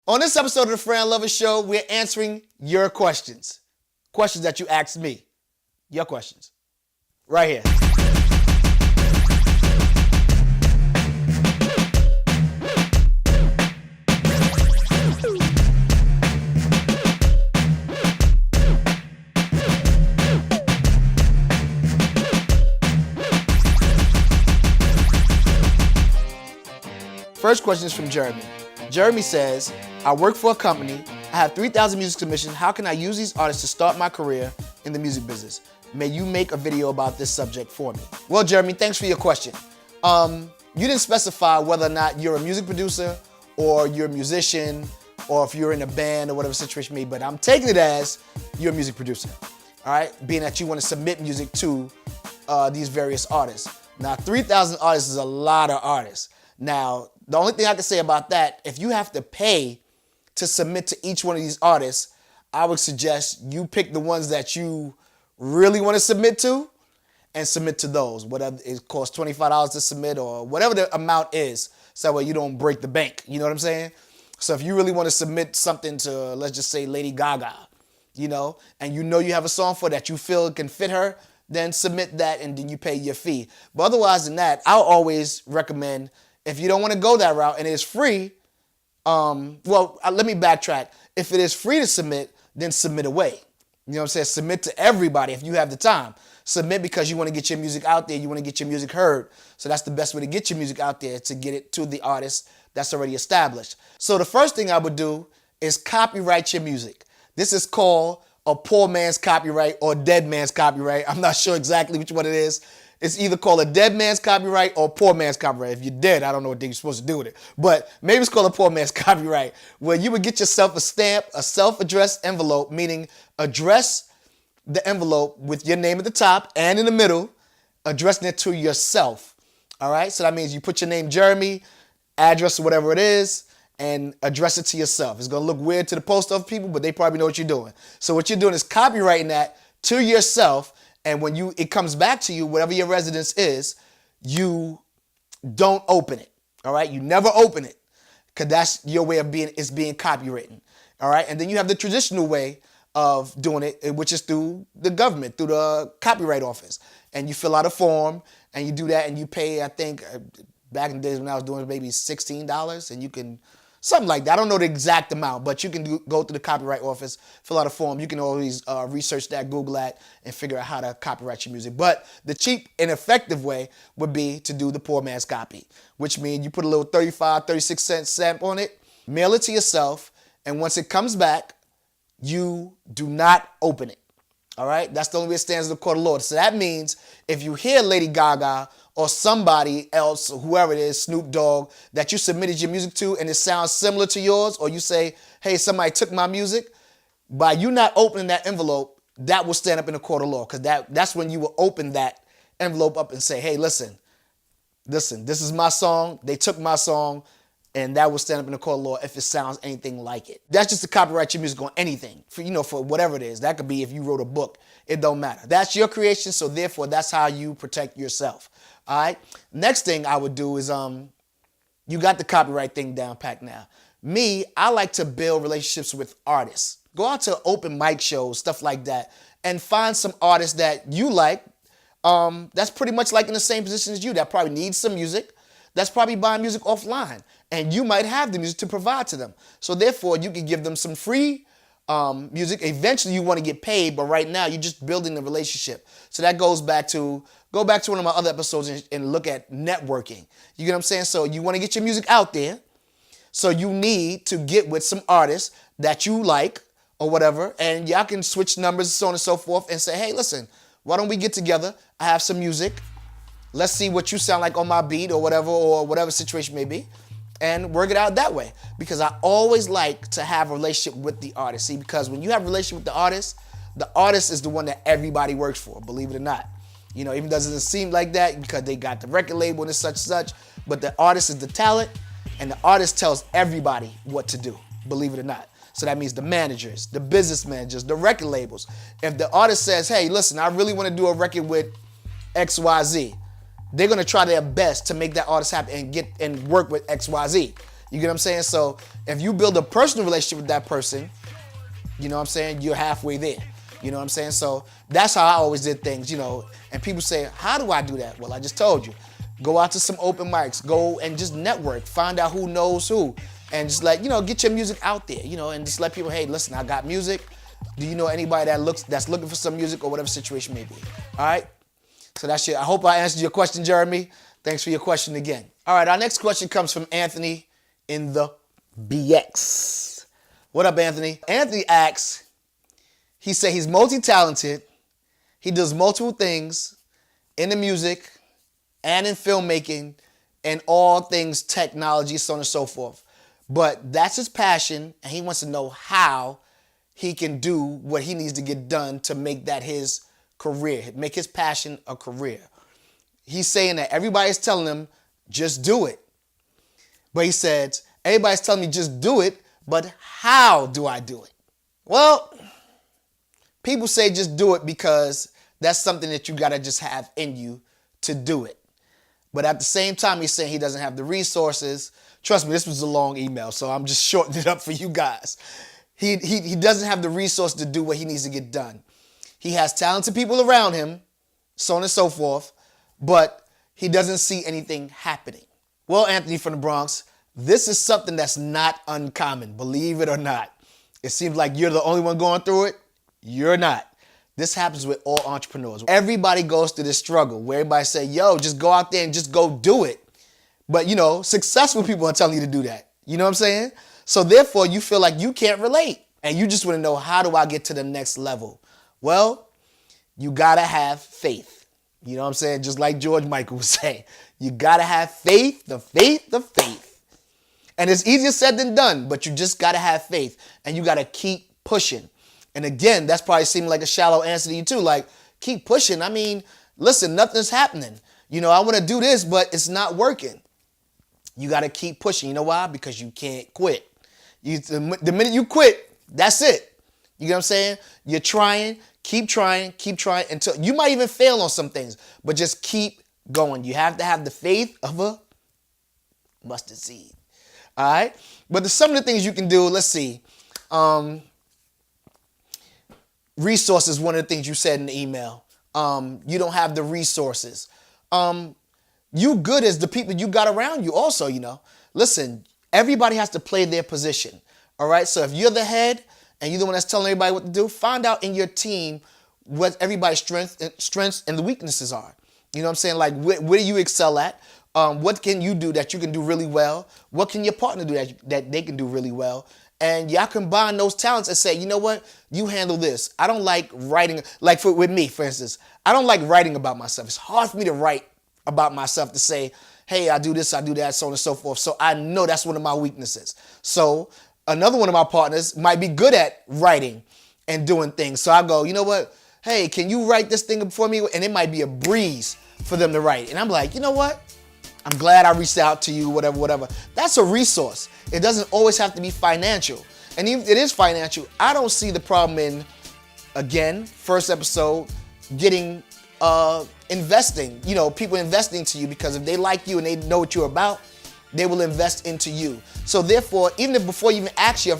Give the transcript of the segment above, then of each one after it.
On this episode of the Fran Lover Show, we're answering your questions. Questions that you asked me. Your questions. Right here. First question is from Jeremy. Jeremy says, I work for a company. I have 3,000 music submissions. How can I use these artists to start my career in the music business? May you make a video about this subject for me. Well, Jeremy, thanks for your question. You didn't specify whether or not you're a music producer or you're a musician or if you're in a band or whatever situation may be, but I'm taking it as you're a music producer, all right? Being that you want to submit music to these various artists. Now, 3,000 artists is a lot of artists. Now, the only thing I can say about that, if you have to pay to submit to each one of these artists, I would suggest you pick the ones that you really want to submit to and submit to those. Whatever it costs $25 to submit or whatever the amount is, so that way you don't break the bank. You know what I'm saying? So if you really want to submit something to, let's just say, Lady Gaga, you know, and you know you have a song for that you feel can fit her, then submit that and then you pay your fee. But otherwise than that, I'll always recommend, if you don't want to go that route and it's free, let me backtrack. If it is free to submit, then submit away. You know what I'm saying? Submit to everybody if you have the time. Submit because you want to get your music out there. You want to get your music heard. So that's the best way to get your music out there, to get it to the artist that's already established. So the first thing I would do is copyright your music. This is called a poor man's copyright or dead man's copyright. I'm not sure exactly which one it is. It's either called a dead man's copyright or a poor man's copyright. If you're dead, I don't know what you're supposed to do with it. But maybe it's called a poor man's copyright, where you would get yourself a stamp, a self-addressed envelope, meaning address the envelope with your name at the top and in the middle, addressing it to yourself. All right? So that means you put your name, Jeremy, address or whatever it is, and address it to yourself. It's going to look weird to the post office people, but they probably know what you're doing. So what you're doing is copywriting that to yourself. And when it comes back to you, whatever your residence is, you don't open it, all right? You never open it, because that's your way of being copywritten, all right? And then you have the traditional way of doing it, which is through the government, through the Copyright Office. And you fill out a form, and you do that, and you pay, I think, back in the days when I was doing it, maybe $16, and you can, something like that. I don't know the exact amount, but you can go to the Copyright Office, fill out a form. You can always research that, Google that, and figure out how to copyright your music. But the cheap and effective way would be to do the poor man's copy, which means you put a little 35, 36-cent stamp on it, mail it to yourself, and once it comes back, you do not open it. All right? That's the only way it stands in the court of law. So that means if you hear Lady Gaga or somebody else, whoever it is, Snoop Dogg, that you submitted your music to and it sounds similar to yours, or you say, hey, somebody took my music, by you not opening that envelope, that will stand up in the court of law, because that's when you will open that envelope up and say, hey, listen, this is my song, they took my song, and that will stand up in the court of law if it sounds anything like it. That's just to copyright your music on anything, for whatever it is. That could be if you wrote a book. It don't matter. That's your creation, so therefore that's how you protect yourself. All right? Next thing I would do is, you got the copyright thing down packed now. Me, I like to build relationships with artists. Go out to open mic shows, stuff like that, and find some artists that you like, that's pretty much like in the same position as you, that probably needs some music, that's probably buying music offline, and you might have the music to provide to them. So therefore, you can give them some free music. Eventually, you want to get paid, but right now, you're just building the relationship. So that goes back to, go back to one of my other episodes and look at networking. You get what I'm saying? So you want to get your music out there, so you need to get with some artists that you like or whatever, and y'all can switch numbers, so on and so forth, and say, hey, listen, why don't we get together? I have some music. Let's see what you sound like on my beat or whatever situation may be, and work it out that way. Because I always like to have a relationship with the artist. See, because when you have a relationship with the artist is the one that everybody works for, believe it or not. You know, even though it doesn't seem like that because they got the record label and such, but the artist is the talent, and the artist tells everybody what to do, believe it or not. So that means the managers, the business managers, the record labels. If the artist says, hey, listen, I really want to do a record with XYZ, they're going to try their best to make that artist happy and work with XYZ. You get what I'm saying? So if you build a personal relationship with that person, you know what I'm saying, you're halfway there. You know what I'm saying? So that's how I always did things, you know. And people say, how do I do that? Well, I just told you. Go out to some open mics. Go and just network. Find out who knows who. And just like, you know, get your music out there, you know, and just let people, hey, listen, I got music. Do you know anybody that's looking for some music or whatever situation may be? All right? So that's it. I hope I answered your question, Jeremy. Thanks for your question again. All right, our next question comes from Anthony in the BX. What up, Anthony? Anthony asks, he said he's multi-talented. He does multiple things in the music and in filmmaking and all things technology, so on and so forth. But that's his passion, and he wants to know how he can do what he needs to get done to make that his career, make his passion a career. He's saying that everybody's telling him, just do it. But he said, everybody's telling me just do it, but how do I do it? Well, people say just do it because that's something that you gotta just have in you to do it. But at the same time, he's saying he doesn't have the resources. Trust me, this was a long email, so I'm just shortening it up for you guys. He doesn't have the resources to do what he needs to get done. He has talented people around him, so on and so forth, but he doesn't see anything happening. Well, Anthony from the Bronx, this is something that's not uncommon, believe it or not. It seems like you're the only one going through it. You're not. This happens with all entrepreneurs. Everybody goes through this struggle where everybody say, yo, just go out there and just go do it. But, you know, successful people are telling you to do that. You know what I'm saying? So therefore, you feel like you can't relate. And you just want to know, how do I get to the next level? Well, you got to have faith. You know what I'm saying? Just like George Michael would say, you got to have faith, the faith, the faith. And it's easier said than done, but you just got to have faith. And you got to keep pushing. And again, that's probably seeming like a shallow answer to you too. Like, keep pushing. I mean, listen, nothing's happening. You know, I want to do this, but it's not working. You got to keep pushing. You know why? Because you can't quit. The minute you quit, that's it. You know what I'm saying? You're trying until you might even fail on some things, but just keep going. You have to have the faith of a mustard seed. All right. But some of the things you can do, let's see. Resources, one of the things you said in the email. You don't have the resources. You good as the people you got around you also, you know. Listen, everybody has to play their position. All right. So if you're the head and you're the one that's telling everybody what to do, find out in your team what everybody's strengths and the weaknesses are. You know what I'm saying? Like, where do you excel at? What can you do that you can do really well? What can your partner do that they can do really well? And y'all combine those talents and say, you know what? You handle this. I don't like writing. Like with me, for instance, I don't like writing about myself. It's hard for me to write about myself, to say, hey, I do this, I do that, so on and so forth. So I know that's one of my weaknesses. So another one of my partners might be good at writing and doing things. So I go, you know what? Hey, can you write this thing for me? And it might be a breeze for them to write. And I'm like, you know what? I'm glad I reached out to you, whatever. That's a resource. It doesn't always have to be financial. And even if it is financial, I don't see the problem in, again, first episode, getting investing, you know, people investing to you, because if they like you and they know what you're about, they will invest into you. So therefore, even if before you even ask your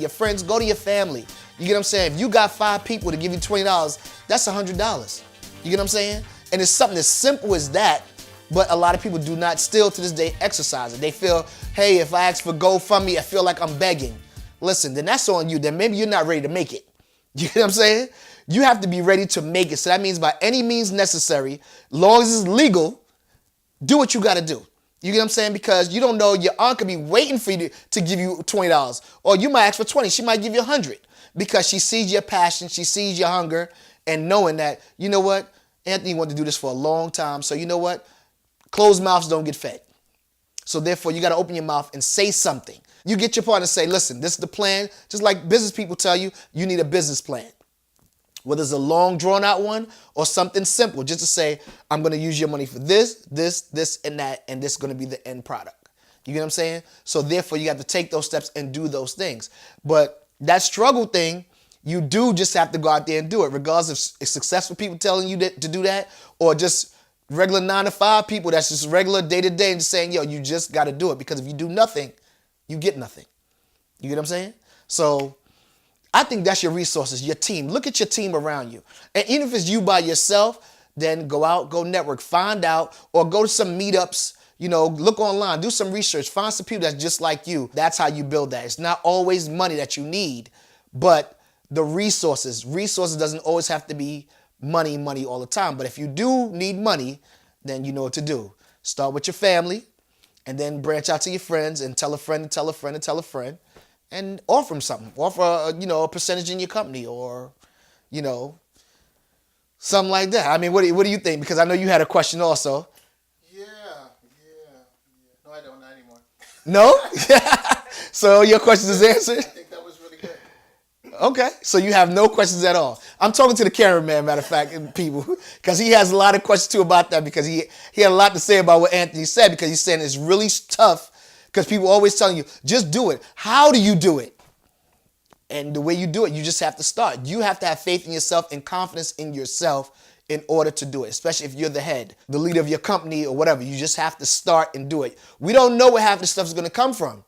friends, go to your family. You get what I'm saying? If you got 5 people to give you $20, that's $100. You get what I'm saying? And it's something as simple as that, but a lot of people do not still to this day exercise it. They feel, hey, if I ask for GoFundMe, I feel like I'm begging. Listen, then that's on you. Then maybe you're not ready to make it. You get what I'm saying? You have to be ready to make it. So that means by any means necessary, long as it's legal, do what you got to do. You get what I'm saying? Because you don't know, your aunt could be waiting for you to give you $20. Or you might ask for 20. She might give you 100 because she sees your passion. She sees your hunger, and knowing that, you know what? Anthony wanted to do this for a long time. So you know what? Closed mouths don't get fed. So therefore, you got to open your mouth and say something. You get your partner and say, listen, this is the plan. Just like business people tell you, you need a business plan. Whether it's a long drawn out one or something simple, just to say, I'm going to use your money for this, and that, and this is going to be the end product. You get what I'm saying? So therefore, you got to take those steps and do those things. But that struggle thing, you do just have to go out there and do it, regardless if successful people telling you to do that, or just regular 9-to-5 people that's just regular day-to-day and just saying, yo, you just got to do it. Because if you do nothing, you get nothing. You get what I'm saying? So I think that's your resources, your team. Look at your team around you. And even if it's you by yourself, then go out, go network, find out, or go to some meetups, look online, do some research, find some people that's just like you. That's how you build that. It's not always money that you need, but the resources. Resources doesn't always have to be money all the time. But if you do need money, then you know what to do. Start with your family and then branch out to your friends and tell a friend and tell a friend and tell a friend and offer them something. Offer, a percentage in your company or, something like that. I mean, what do you think? Because I know you had a question also. Yeah. No, I don't, not anymore. No? So your question is answered? I think that was really good. Okay, so you have no questions at all. I'm talking to the cameraman, matter of fact, and people, because he has a lot of questions too about that because he had a lot to say about what Anthony said because he's saying it's really tough because people always telling you, just do it. How do you do it? And the way you do it, you just have to start. You have to have faith in yourself and confidence in yourself in order to do it, especially if you're the head, the leader of your company or whatever. You just have to start and do it. We don't know where half the stuff is going to come from.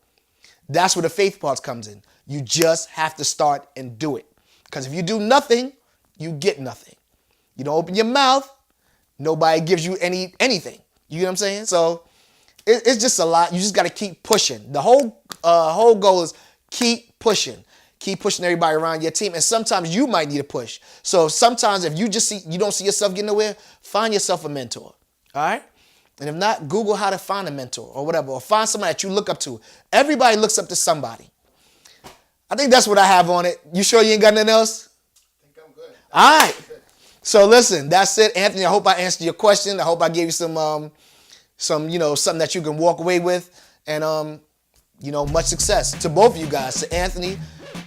That's where the faith part comes in. You just have to start and do it. Because if you do nothing, you get nothing. You don't open your mouth, nobody gives you anything. You know what I'm saying? So it's just a lot. You just got to keep pushing. The whole goal is keep pushing. Keep pushing everybody around your team. And sometimes you might need a push. So sometimes if you don't see yourself getting nowhere, find yourself a mentor. All right? And if not, Google how to find a mentor or whatever. Or find somebody that you look up to. Everybody looks up to somebody. I think that's what I have on it. You sure you ain't got nothing else? I think I'm good. All right. So listen, that's it. Anthony, I hope I answered your question. I hope I gave you some something that you can walk away with. And, much success to both of you guys, to Anthony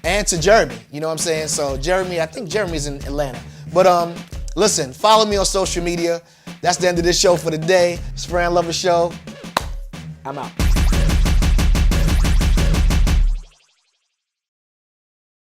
and to Jeremy. You know what I'm saying? So Jeremy, I think Jeremy's in Atlanta. But listen, follow me on social media. That's the end of this show for the day. It's Fran Lover Show. I'm out.